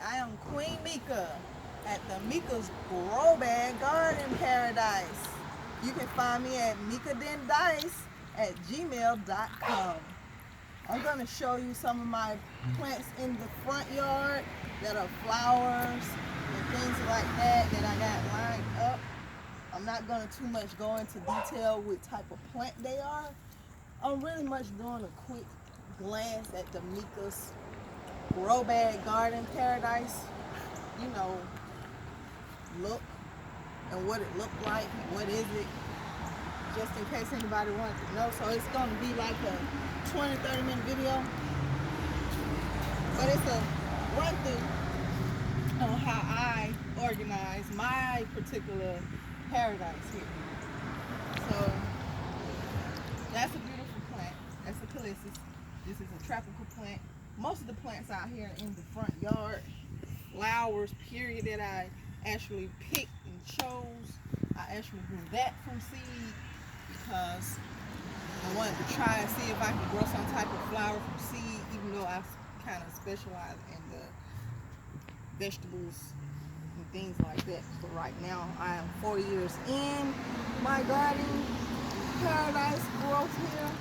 I am Queen Mika at the Mika's Grow Bag Garden Paradise. You can find me at mikadendice@gmail.com. I'm going to show you some of my plants in the front yard that are flowers and things like that I got lined up. I'm not going to too much go into detail what type of plant they are. I'm really much doing a quick glance at the Mika's Grow Bag Garden Paradise. You know, look and what it looked like. What is it? Just in case anybody wanted to know. So it's going to be like a 20-30 minute video. But it's a run through on how I organize my particular paradise here. So that's a beautiful plant. That's a calissus. This is a tropical plant. Most of the plants out here in the front yard, flowers, period, that I actually picked and chose. I actually grew that from seed because I wanted to try and see if I could grow some type of flower from seed, even though I kind of specialize in the vegetables and things like that. So right now I am 4 years in my garden paradise growth here.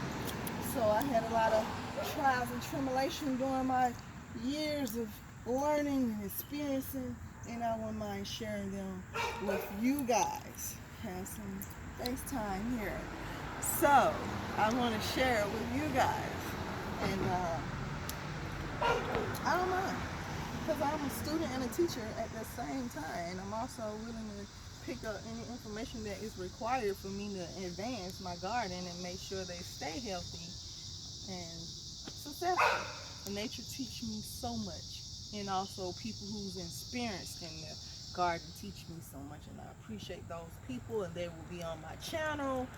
So I had a lot of trials and tribulation during my years of learning and experiencing, and I wouldn't mind sharing them with you guys. Have some FaceTime here. So I want to share it with you guys. And I don't mind, because I'm a student and a teacher at the same time. And I'm also willing to pick up any information that is required for me to advance my garden and make sure they stay healthy and successful. And nature teach me so much. And also people who's experienced in the garden teach me so much. And I appreciate those people, and they will be on my channel.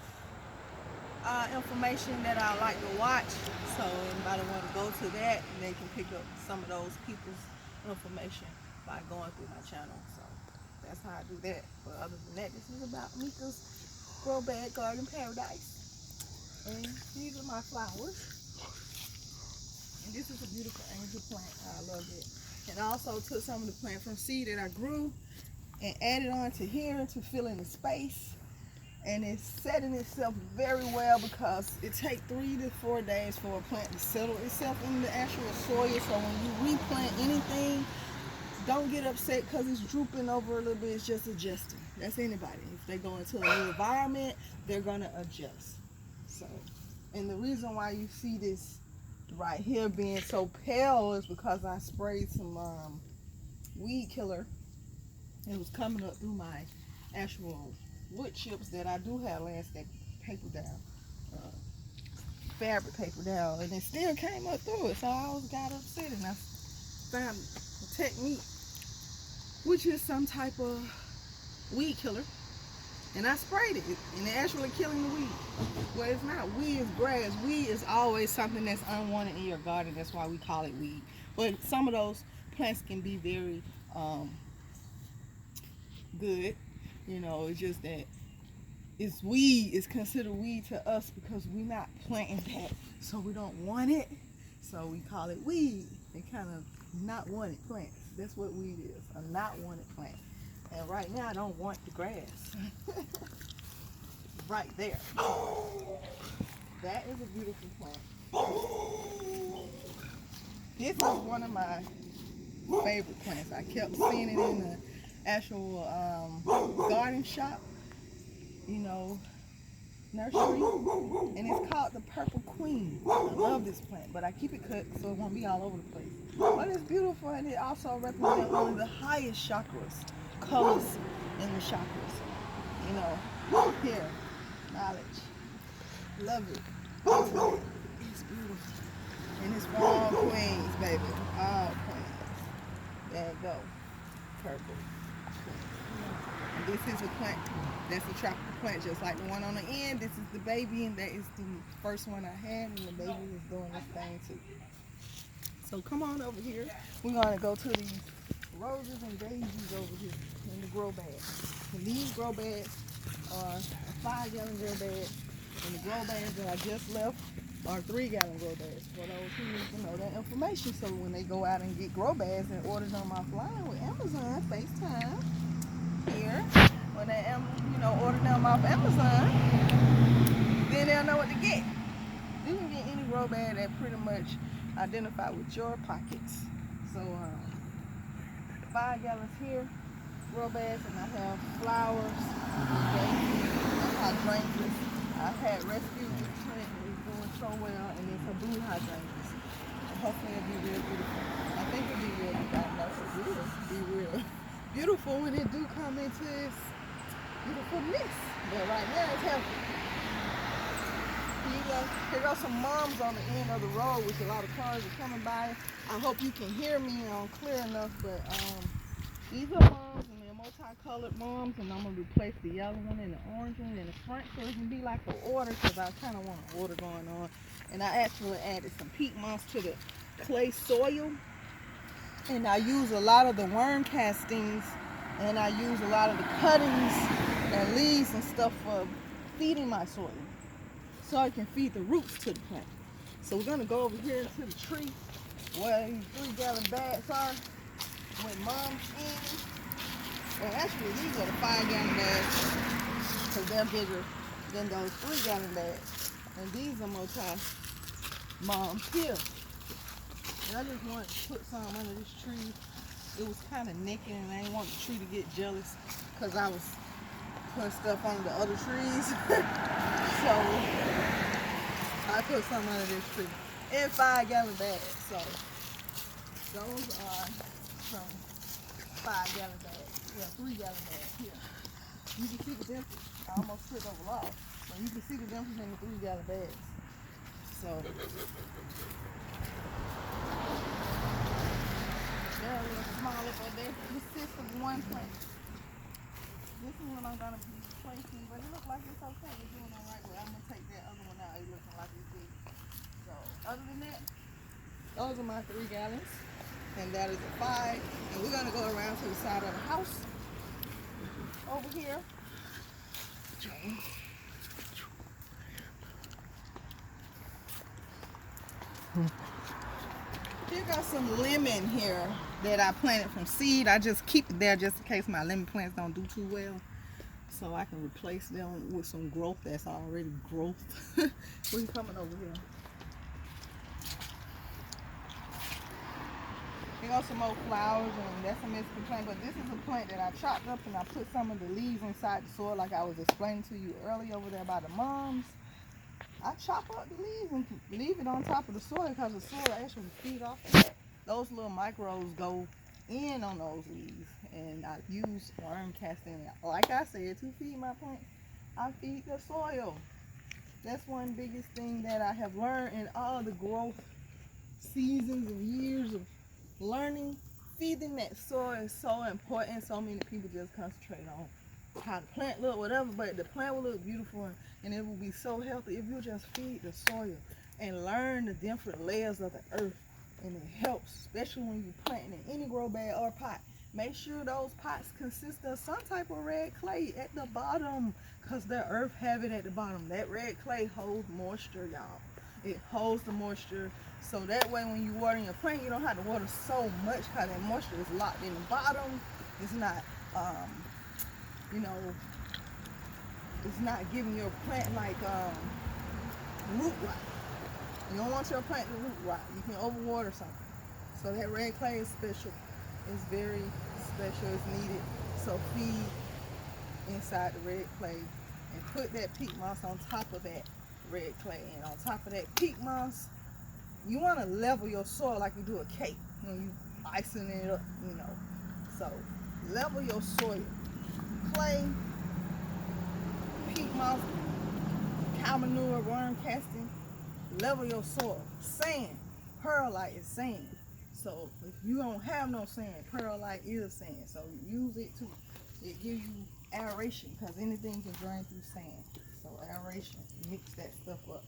Information that I like to watch. So anybody want to go to that, and they can pick up some of those people's information by going through my channel. So that's how I do that. But other than that, this is about Mika's Grow Bag Garden Paradise. And these are my flowers. And this is a beautiful angel plant. I love it. And I also took some of the plant from seed that I grew and added on to here to fill in the space. And it's setting itself very well because it takes 3 to 4 days for a plant to settle itself in the actual soil. So when you replant anything, don't get upset because it's drooping over a little bit. It's just adjusting. That's anybody. If they go into a new environment, they're going to adjust. So, and the reason why you see this right here being so pale is because I sprayed some weed killer. It was coming up through my actual wood chips that I do have landscape paper down, fabric paper down, and it still came up through it. So I always got upset, and I found a technique, which is some type of weed killer, and I sprayed it, and it actually killing the weed. Well, it's not weed, it's grass. Weed is always something that's unwanted in your garden. That's why we call it weed. But some of those plants can be very good. You know, it's just that it's weed. It's considered weed to us because we're not planting that, so we don't want it. So we call it weed. They kind of not wanted plants. That's what weed is, a not wanted plant. And right now I don't want the grass. Right there. That is a beautiful plant. This is one of my favorite plants. I kept seeing it in the actual garden shop, you know, nursery, and it's called the Purple Queen. I love this plant, but I keep it cut so it won't be all over the place. But it's beautiful, and it also represents one of the highest chakras, colors in the chakras. You know, here, knowledge, love it. It's beautiful, and it's for all queens, baby, all queens. There you go, purple. And this is a plant that's a tropical plant, just like the one on the end. This is the baby, and that is the first one I had, and the baby is doing this thing too. So come on over here. We're going to go to these roses and daisies over here in the grow bag. And these grow bags are a 5-gallon grow bag, and the grow bags that I just left or 3-gallon grow bags for those who need to know that information. So when they go out and get grow bags and order them offline with Amazon, FaceTime here, when they order them off Amazon, then they'll know what to get. You can get any grow bag that pretty much identify with your pockets. So 5 gallons here, grow bags, and I have flowers, hydrangeas. I had rescued this plant and it's doing so well, and it's a blue hydrangeas. And hopefully it'll be real beautiful. I think it'll be real. I know it will be real beautiful when it do come into its beautifulness. But right now it's healthy. Here go some mums on the end of the road, which a lot of cars are coming by. I hope you can hear me clear enough, but these are mums, and they're multicolored mums, and I'm going to replace the yellow one and the orange one in the front, so it can be like an order, because I kind of want an order going on. And I actually added some peat moss to the clay soil, and I use a lot of the worm castings, and I use a lot of the cuttings and leaves and stuff for feeding my soil, so I can feed the roots to the plant. So we're going to go over here to the tree where these 3-gallon bags are with mums in. Well, actually, these are the 5-gallon bags because they're bigger than those 3-gallon bags. And these are multi-mums here. And I just wanted to put some under this tree. It was kind of nicking, and I didn't want the tree to get jealous because I was putting stuff under the other trees. So I put some under this tree in 5-gallon bags. So those are some 5-gallon bags. Yeah, 3-gallon bags here. You can see the difference. I almost tripped over off. So you can see the difference in the 3-gallon bags. So they're a little smaller, but they consist of one plant. This is what I'm gonna be placing, but it looks like it's okay. We're doing all right. Well, I'm gonna take that other one out. It's looking like it's big. So other than that, those are my 3 gallons, and that is a 5. And we're gonna go around to the side of the house over here. Okay. Here got some lemon here that I planted from seed. I just keep it there just in case my lemon plants don't do too well, so I can replace them with some growth that's already growth. We're coming over here. Here go some more flowers, and that's a Mexican plant, but this is a plant that I chopped up and I put some of the leaves inside the soil like I was explaining to you earlier over there by the mums. I chop up the leaves and leave it on top of the soil because the soil actually feed off of that. Those little microbes go in on those leaves, and I use worm casting. Like I said, to feed my plants, I feed the soil. That's one biggest thing that I have learned in all the growth seasons and years of learning. Feeding that soil is so important. So many people just concentrate on how the plant look, whatever, but the plant will look beautiful and it will be so healthy if you just feed the soil and learn the different layers of the earth. And it helps, especially when you're planting in any grow bag or pot. Make sure those pots consist of some type of red clay at the bottom, because the earth have it at the bottom. That red clay holds moisture, y'all. It holds the moisture, so that way when you water your plant, you don't have to water so much because that moisture is locked in the bottom. It's not it's not giving your plant like root rot. You don't want your plant to root rot. You can overwater something. So that red clay is special. It's very special. It's needed. So feed inside the red clay and put that peat moss on top of that red clay. And on top of that peat moss, you want to level your soil like you do a cake when you icing it up, So level your soil. Clay, peat moss, cow manure, worm casting. Level your soil. Sand, perlite is sand. So if you don't have no sand, perlite is sand. So use it too. It gives you aeration because anything can drain through sand. So aeration, mix that stuff up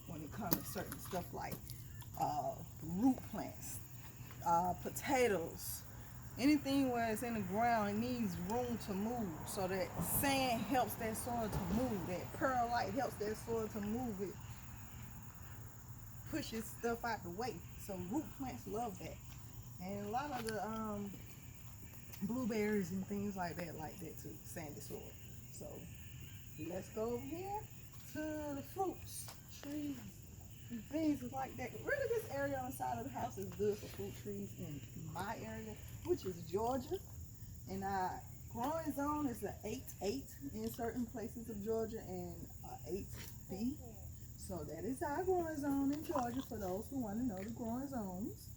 when it comes to certain stuff like root plants, potatoes, anything where it's in the ground, it needs room to move. So that sand helps that soil to move. That perlite helps that soil to move it. pushes stuff out the way. So root plants love that. And a lot of the blueberries and things like that too, sandy soil. So let's go over here to the fruits, trees, and things like that. Really, this area on the side of the house is good for fruit trees in my area, which is Georgia. And our growing zone is an 8-8 in certain places of Georgia and 8B. So that is our growing zone in Georgia for those who want to know the growing zones.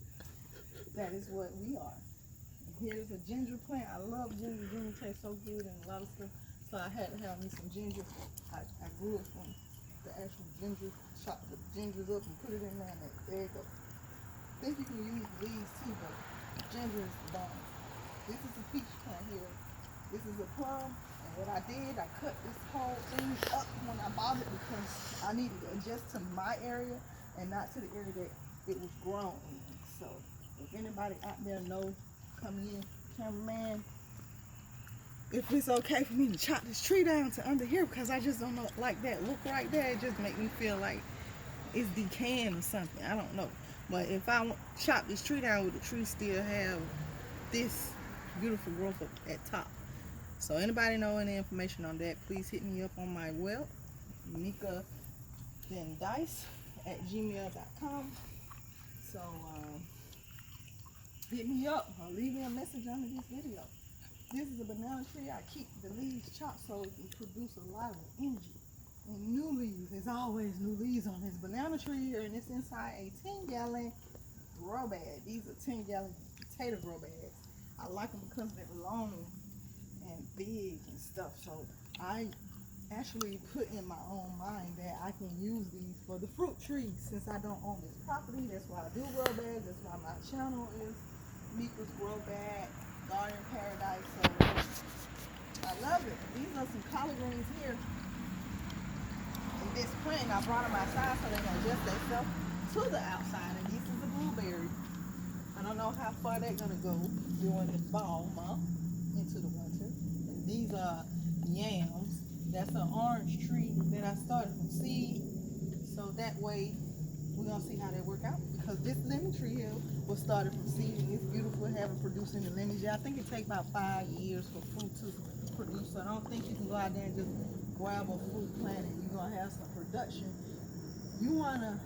That is what we are. And here's a ginger plant. I love ginger. Ginger tastes so good and a lot of stuff. So I had to have me some ginger. I grew it from the actual ginger. Chopped the gingers up and put it in there. And there you go. I think you can use the leaves too, but ginger is the bomb. This is a peach plant here. This is a plum. And what I did, I cut this whole thing up when I bought it because I needed to adjust to my area and not to the area that it was grown in. So if anybody out there know, come in, cameraman, if it's okay for me to chop this tree down to under here, because I just don't know, like that look right there, it just make me feel like it's decaying or something. I don't know. But if I chop this tree down, would the tree still have this beautiful growth at top? So anybody know any information on that, please hit me up on my web, mekas@gmail.com. So hit me up or leave me a message under this video. This is a banana tree. I keep the leaves chopped so it can produce a lot of energy. And new leaves, there's always new leaves on this banana tree here, and it's inside a 10-gallon grow bag. These are 10-gallon potato grow bags. I like them because they're long and big and stuff. So I actually put in my own mind that I can use these for the fruit trees since I don't own this property. That's why I do grow bags. That's why my channel is Mekas Grow Bag Garden Paradise. So I love it. These are some collard greens here in this plant. I brought them outside so they can adjust themselves to the outside. And this is a blueberry. I don't know how far they're gonna go during the fall month into the winter. And these are yams. That's an orange tree that I started from seed. So that way we're gonna see how they work out, because this lemon tree here was started from seed and it's beautiful, having producing the lemons. I think it takes about 5 years for fruit to produce. So I don't think you can go out there and just grab a fruit plant and you're gonna have some production. You wanna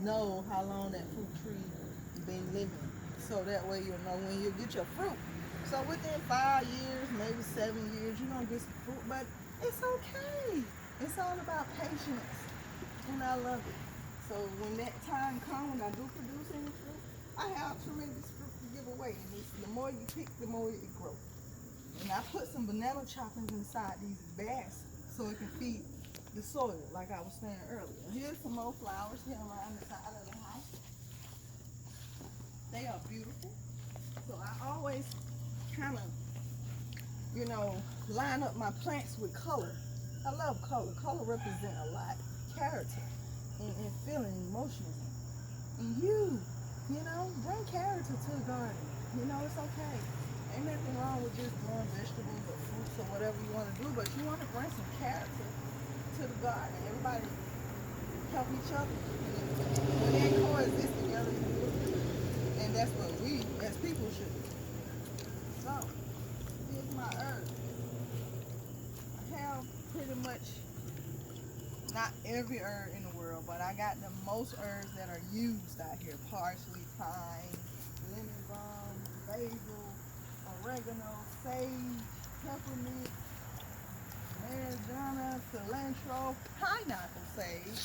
know how long that fruit tree been living, so that way you'll know when you get your fruit. So within 5 years, maybe 7 years, you're gonna get some fruit, but it's okay. It's all about patience, and I love it. So when that time comes, when I do produce any fruit, I have tremendous fruit to give away. And the more you pick, the more it grows. And I put some banana choppings inside these bags so it can feed the soil, like I was saying earlier. Here's some more flowers here around the side of the house. They are beautiful. So I always kind of, line up my plants with color. I love color. Color represents a lot. Character and feeling, emotions. And bring character to the garden. It's okay. Ain't nothing wrong with just growing vegetables or fruits or whatever you want to do, but you want to bring some character to the garden. Everybody help each other. When they coexist together, and that's what we as people should do. So, here's my herbs. I have pretty much not every herb in the world, but I got the most herbs that are used out here. Parsley, thyme, lemon balm, basil, oregano, sage, peppermint, marijuana, cilantro, pineapple sage,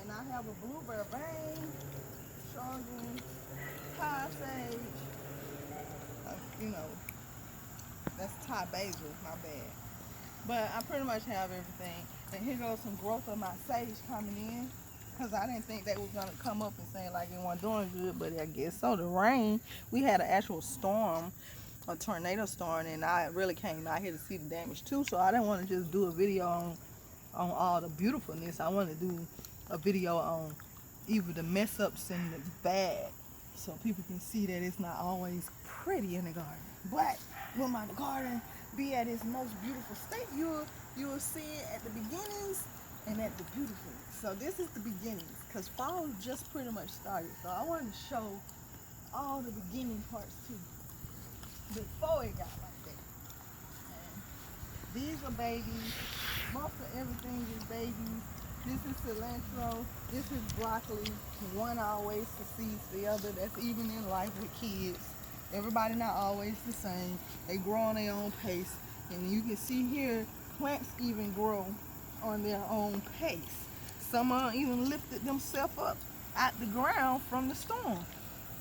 and I have a blueberry vein, strongyne, Thai sage, that's Thai basil, my bad. But I pretty much have everything. And here goes some growth of my sage coming in, because I didn't think they was going to come up and say like it wasn't doing good, but I guess so. The rain, we had an actual storm, a tornado storm, and I really came out here to see the damage too. So I didn't want to just do a video on all the beautifulness. I want to do a video on either the mess ups and the bad, so people can see that it's not always pretty in the garden. But when my garden be at its most beautiful state, you'll see it at the beginnings and at the beautiful. So this is the beginnings, because fall just pretty much started. So I wanted to show all the beginning parts too, before it got like that. And these are babies. Most of everything is babies. This is cilantro. This is broccoli. One always succeeds the other. That's even in life with kids. Everybody not always the same. They grow on their own pace. And you can see here, plants even grow on their own pace. Some are even lifted themselves up out the ground from the storm.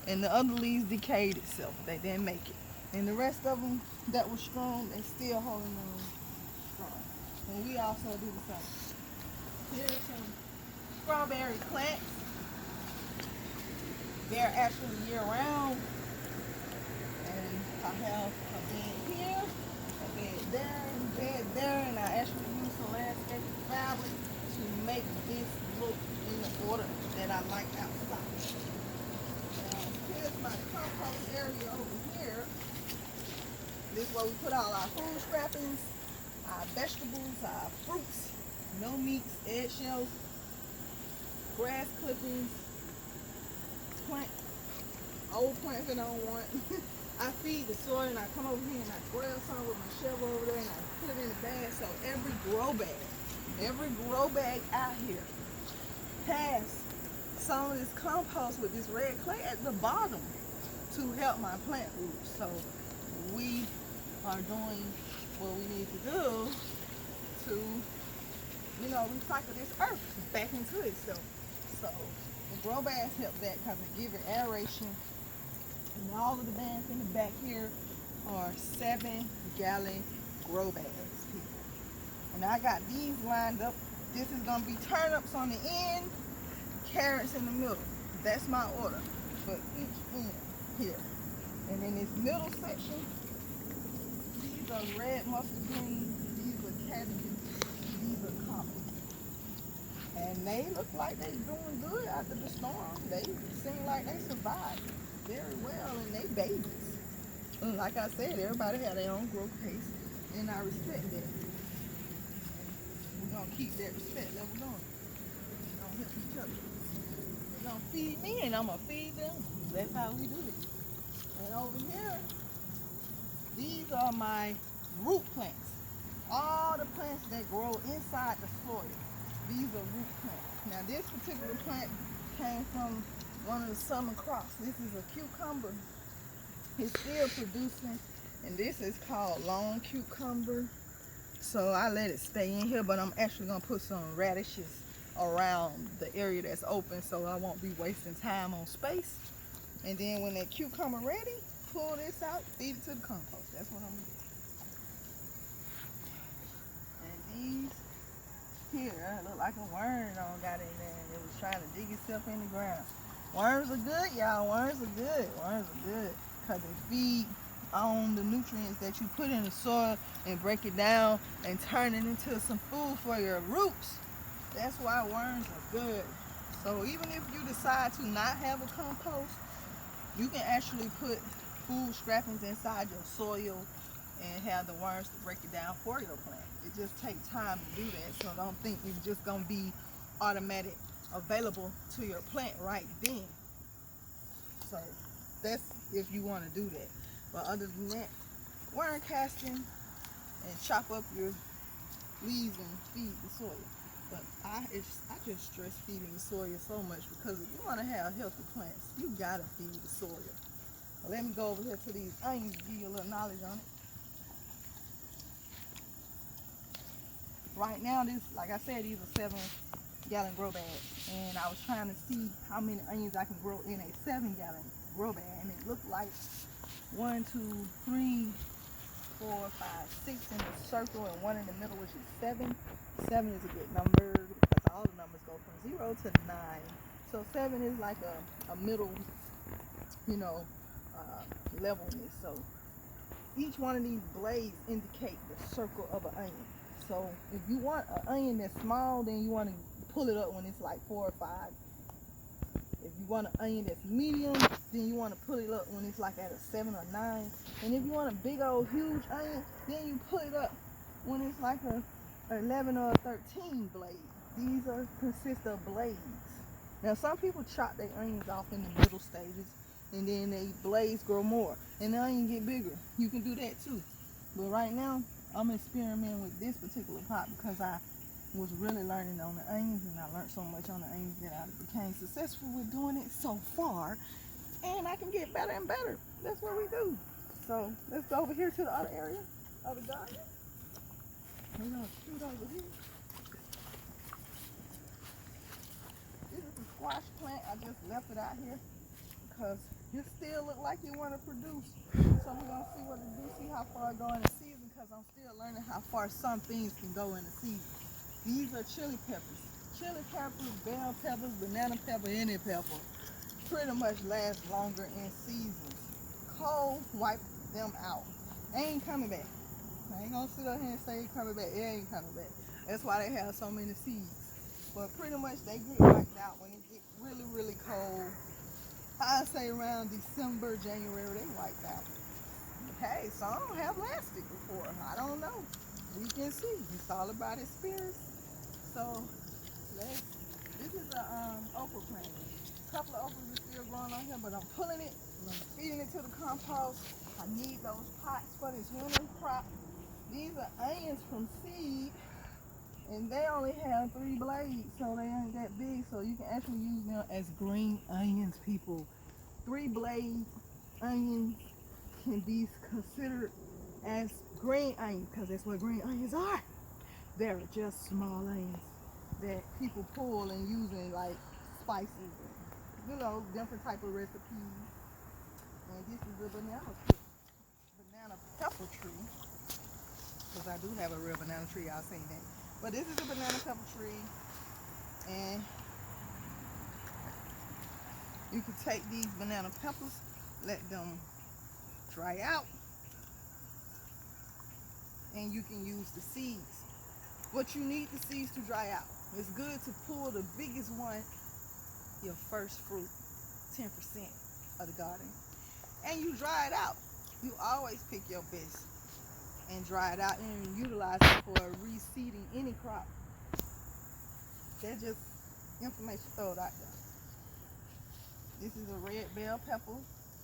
And the other leaves decayed itself. They didn't make it. And the rest of them that were strong, they still holding on strong. And we also do the same. Here's some strawberry plants. They're actually year-round. And I have a bed here, a bed there, a bed there, and I actually use some landscaping fabric to make this look in the order that I like outside. Here's my compost area over here. This is where we put all our food scrappings, our vegetables, our fruits, no meats, eggshells, grass clippings, old plants that I don't want. I feed the soil and I come over here and I grab some with my shovel over there and I put it in the bag. So every grow bag out here has some of this compost with this red clay at the bottom to help my plant roots. So we are doing what we need to do to, recycle this earth back into itself. So the grow bags help that because they give it aeration. And all of the bags in the back here are 7-gallon grow bags, people. And I got these lined up. This is going to be turnips on the end, carrots in the middle. That's my order for each end here. And in this middle section, these are red mustard greens, these are cabbages, these are collards. And they look like they're doing good after the storm. They seem like they survived very well, and they babies. And like I said, everybody had their own growth pace, and I respect that. And we're gonna keep that respect level going. We're gonna help each other. They're gonna feed me, and I'm gonna feed them. That's how we do it. And over here, these are my root plants. All the plants that grow inside the soil. These are root plants. Now this particular plant came from one of the summer crops. This is a cucumber. It's still producing, and this is called long cucumber. So I let it stay in here, but I'm actually gonna put some radishes around the area that's open so I won't be wasting time on space. And then when that cucumber ready, pull this out, feed it to the compost. That's what I'm gonna do. And these here look like a worm got in there and it was trying to dig itself in the ground. Worms are good, y'all. Worms are good. Worms are good because they feed on the nutrients that you put in the soil and break it down and turn it into some food for your roots. That's why worms are good. So even if you decide to not have a compost, you can actually put food scrappings inside your soil and have the worms to break it down for your plant. It just takes time to do that, so don't think it's just going to be automatic available to your plant right then. So that's if you want to do that. But other than that, worm casting and chop up your leaves and feed the soil. But I just stress feeding the soil so much because if you want to have healthy plants, you gotta feed the soil. Now let me go over here to these onions to give you a little knowledge on it. Right now, like I said, these are 7-gallon grow bags, and I was trying to see how many onions I can grow in a 7-gallon grow bag, and it looked like 1, 2, 3, 4, 5, 6 in the circle and 1 in the middle, which is 7. 7 is a good number because all the numbers go from 0 to 9. So 7 is like a middle, levelness. So each one of these blades indicate the circle of an onion. So if you want an onion that's small, then you want to pull it up when it's like 4 or 5. If you want an onion that's medium, then you want to pull it up when it's like at a 7 or 9. And if you want a big old huge onion, then you pull it up when it's like a 11 or a 13 blade. These are consist of blades. Now some people chop their onions off in the middle stages, and then they blades grow more, and the onion get bigger. You can do that too. But right now, I'm experimenting with this particular pot because I was really learning on the onions, and I learned so much on the onions that I became successful with doing it so far, and I can get better and better. That's what we do. So let's go over here to the other area of the garden. We're gonna shoot over here. This is a squash plant. I just left it out here because it still look like you want to produce. So we're gonna see what it do, see how far it go in the season, because I'm still learning how far some things can go in the season. These are chili peppers. Chili peppers, bell peppers, banana pepper, any pepper pretty much last longer in seasons. Cold, wipe them out. They ain't coming back. I ain't gonna sit up here and say it's coming back. It ain't coming back. That's why they have so many seeds. But pretty much they get wiped out when it gets really, really cold. I say around December, January, they wiped out. Hey, some have lasted before. I don't know. We can see. It's all about experience. So this is a okra plant. A couple of okras are still growing on here, but I'm pulling it and I'm feeding it to the compost. I need those pots for this winter crop. These are onions from seed, and they only have 3 blades, so they ain't that big, so you can actually use them as green onions, people. 3 blade onions can be considered as green onions because that's what green onions are. They're just small onions that people pull and use in like spices and, you know, different type of recipes. And this is a banana pepper tree, because I do have a real banana tree. Y'all seen that. But this is a banana pepper tree, and you can take these banana peppers, let them dry out, and you can use the seeds. But you need the seeds to dry out. It's good to pull the biggest one, your first fruit, 10% of the garden, and you dry it out. You always pick your best and dry it out and utilize it for reseeding any crop. That's just information thrown out there. This is a red bell pepper.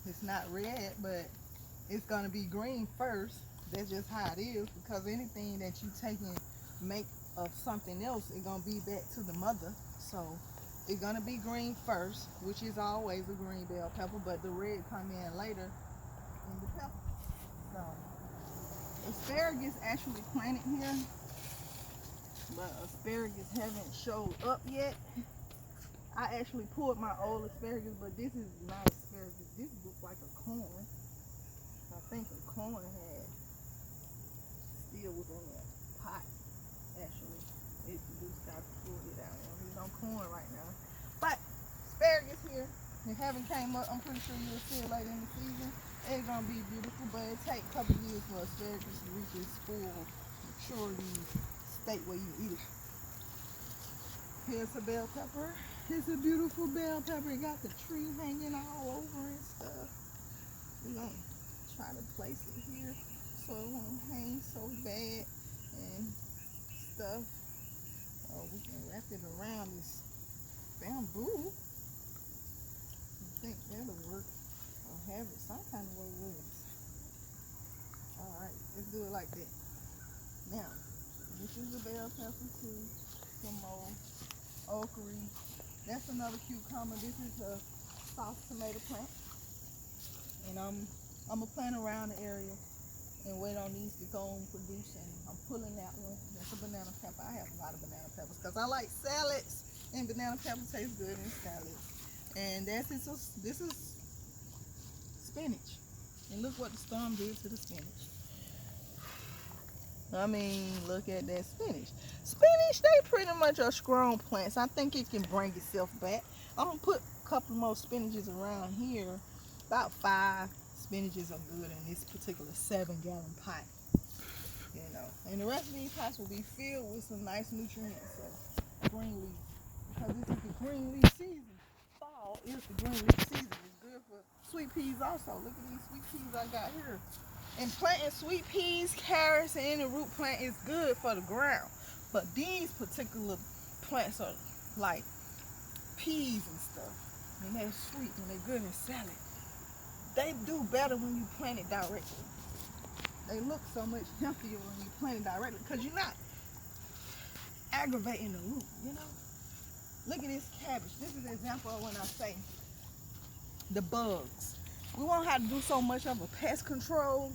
It's not red, but it's gonna be green first. That's just how it is, because anything that you take and make of something else, it's gonna be back to the mother. So it's gonna be green first, which is always a green bell pepper, but the red come in later in the pepper. So asparagus actually planted here, but asparagus haven't showed up yet. I actually pulled my old asparagus, but this is not asparagus. This looks like a corn. I think a corn still was in that pot. Actually, it just got pulled it out. There's no corn right now, but asparagus here. It haven't came up. I'm pretty sure you'll see it later in the season. It's gonna be beautiful, but it takes a couple years for asparagus to reach its full maturity state where you eat it. Here's a bell pepper. It's a beautiful bell pepper. It got the tree hanging all over and stuff. We're gonna try to place it here so it won't hang so bad and stuff. Oh, we can wrap it around this bamboo. I think that'll work. Or have it some kind of way with it. Alright, let's do it like that. Now, this is the bell pepper too. Some more okra. That's another cucumber. This is a soft tomato plant. And I'm gonna plant around the area and wait on these to go and produce. And I'm pulling that one. That's a banana pepper. I have a lot of banana peppers because I like salads, and banana pepper tastes good in salads. And this is spinach. And look what the storm did to the spinach. I mean, look at that spinach. Spinach, they pretty much are strong plants. I think it can bring itself back. I'm gonna put a couple more spinaches around here. About 5 spinaches are good in this particular 7-gallon pot. You know, and the rest of these pots will be filled with some nice nutrients of green leaf, because this is the green leaf season. Fall is the green leaf season. It's good for sweet peas also. Look at these sweet peas I got here. And planting sweet peas, carrots, and any root plant is good for the ground. But these particular plants are like peas and stuff, and they're sweet and they're good in salad, they do better when you plant it directly. They look so much healthier when you plant it directly because you're not aggravating the root, you know? Look at this cabbage. This is an example of when I say the bugs. We won't have to do so much of a pest control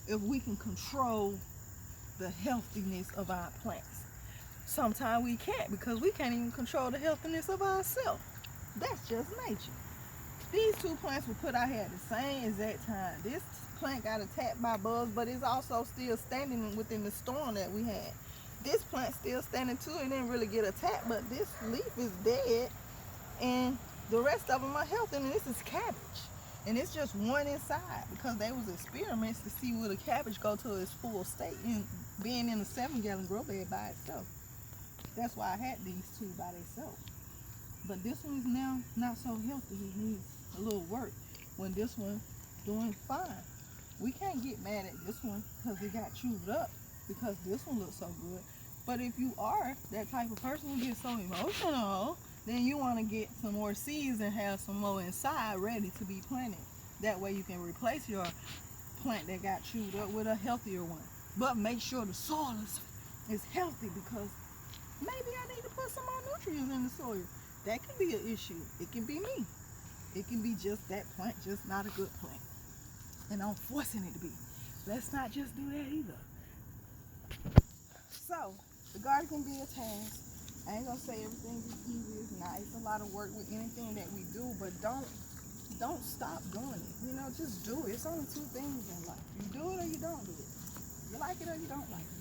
if we can control the healthiness of our plants. Sometimes we can't because we can't even control the healthiness of ourselves. That's just nature. These two plants were put out here at the same exact time. This plant got attacked by bugs, but it's also still standing within the storm that we had. This plant still standing too. It didn't really get attacked, but this leaf is dead, and the rest of them are healthy. And this is cabbage, and it's just one inside because they was experiments to see will the cabbage go to its full state and being in a 7-gallon grow bed by itself. That's why I had these two by themselves. But this one is now not so healthy. It needs a little work when this one doing fine. We can't get mad at this one because it got chewed up because this one looks so good. But if you are that type of person who gets so emotional, then you want to get some more seeds and have some more inside ready to be planted. That way you can replace your plant that got chewed up with a healthier one. But make sure the soil is healthy because maybe I need to put some more nutrients in the soil. That can be an issue. It can be me. It can be just that plant, just not a good plant. And I'm forcing it to be. Let's not just do that either. So, the garden can be a task. I ain't gonna say everything is easy. It's not. It's a lot of work with anything that we do, but don't stop doing it. You know, just do it. It's only two things in life. You do it or you don't do it. You like it or you don't like it.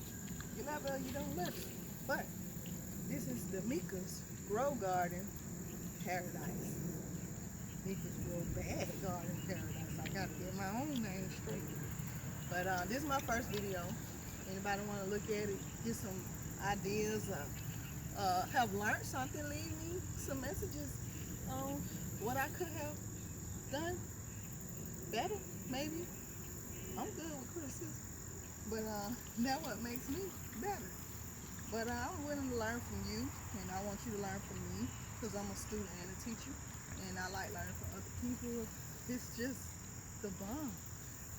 You love it or you don't love it. But this is the Mekas Grow Garden Paradise. Mekas Grow Bad Garden Paradise. I gotta get my own name straight. But this is my first video. Anybody want to look at it, get some ideas, have learned something, leave me some messages on what I could have done better, maybe. I'm good with criticism, but that's what makes me better. But I'm willing to learn from you, and I want you to learn from me, because I'm a student and a teacher, and I like learning from other people. It's just the bomb.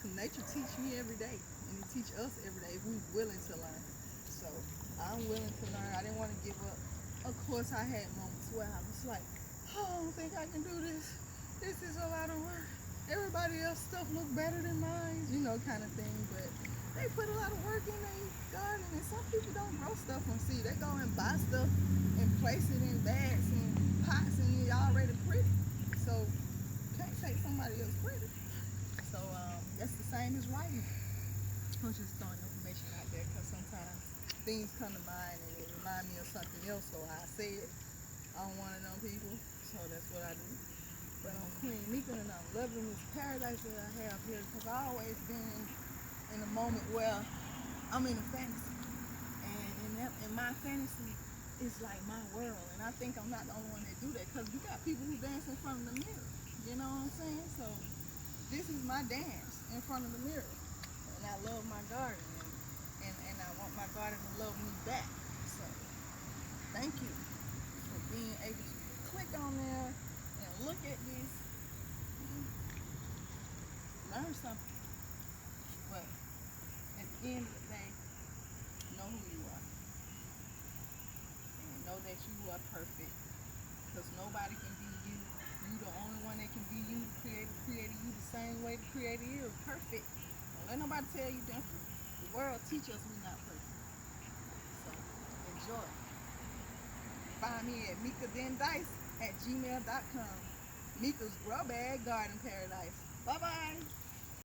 Because nature teach me every day, and it teach us every day if we're willing to learn. So I'm willing to learn. I didn't want to give up. Of course, I had moments where I was like, oh, I don't think I can do this. This is a lot of work. Everybody else stuff look better than mine, you know, kind of thing. But they put a lot of work in their garden, and some people don't grow stuff from seed. They go and buy stuff and place it in bags and pots, and it's already pretty. So can't take somebody else pretty. So that's the same as writing. I'm just throwing information out there because sometimes things come to mind and it remind me of something else, so I say it. I don't want to know people, so that's what I do. But I'm Queen Meka, and I'm loving this paradise that I have here because I've always been in a moment where I'm in a fantasy, and in my fantasy is like my world, and I think I'm not the only one that do that because you got people who dance in front of the mirror. You know what I'm saying? So this is my dance in front of the mirror, and I love my garden, and I want my garden to love me back. So thank you for being able to click on there and look at this, learn something. But at the end of the day, know who you are, and know that you are perfect, because nobody can be you. You the only one that can be you. The Creator created you the same way the Creator is, perfect. Don't let nobody tell you different. The world teach us we're not perfect. So enjoy. Find me at mekadendice@gmail.com. Meka's Grow Bag Garden Paradise. Bye bye.